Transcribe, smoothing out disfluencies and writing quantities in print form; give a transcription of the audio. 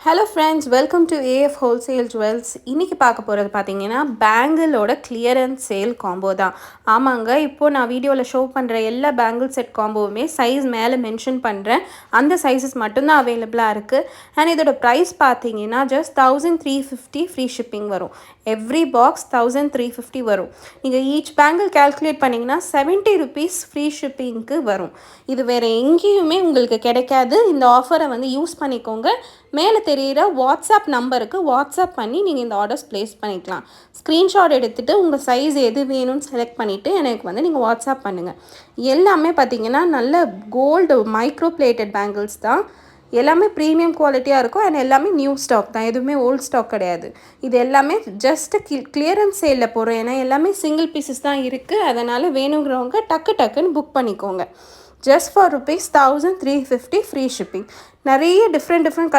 Hello friends, welcome to AF wholesale jewels. இன்றைக்கி பார்க்க போகிறது பார்த்தீங்கன்னா பேங்கிளோட கிளியரன்ஸ் சேல் காம்போ தான். ஆமாங்க, இப்போது நான் வீடியோவில் ஷோ பண்ணுற எல்லா பேங்கிள் செட் காம்போவுமே சைஸ் மேலே மென்ஷன் பண்ணுறேன். அந்த சைஸஸ் மட்டும்தான் அவைலபிளாக இருக்குது. அண்ட் இதோட ப்ரைஸ் பார்த்தீங்கன்னா ஜஸ்ட் 1350 ஃப்ரீ ஷிப்பிங் வரும். எவ்ரி பாக்ஸ் 1350 வரும். நீங்கள் ஈச் பேங்கிள் கேல்குலேட் பண்ணிங்கன்னா 70 ருபீஸ் ஃப்ரீ ஷிப்பிங்க்கு வரும். இது வேறு எங்கேயுமே உங்களுக்கு கிடைக்காது. இந்த ஆஃபரை யூஸ் பண்ணிக்கோங்க. மேலே தெரிகிற வாட்ஸ்அப் நம்பருக்கு வாட்ஸ்அப் பண்ணி நீங்கள் இந்த ஆர்டர்ஸ் ப்ளேஸ் பண்ணிக்கலாம். ஸ்க்ரீன்ஷாட் எடுத்துகிட்டு உங்கள் சைஸ் எது வேணும்னு செலக்ட் பண்ணிவிட்டு எனக்கு நீங்கள் வாட்ஸ்அப் பண்ணுங்கள். எல்லாமே பார்த்திங்கன்னா நல்ல கோல்டு மைக்ரோ பிளேட்டட் பேங்கிள்ஸ் தான். எல்லாமே ப்ரீமியம் குவாலிட்டியாக இருக்கும். அண்ட் எல்லாமே நியூ ஸ்டாக் தான், எதுவுமே ஓல்ட் ஸ்டாக் கிடையாது. இது எல்லாமே ஜஸ்ட்டு கிளியரன்ஸ் சேலில் போகிறோம். ஏன்னா எல்லாமே சிங்கிள் பீசஸ் தான் இருக்குது. அதனால் வேணுங்கிறவங்க டக்குன்னு புக் பண்ணிக்கோங்க. Just for rupees 1350 free shipping. நிறைய டிஃப்ரெண்ட்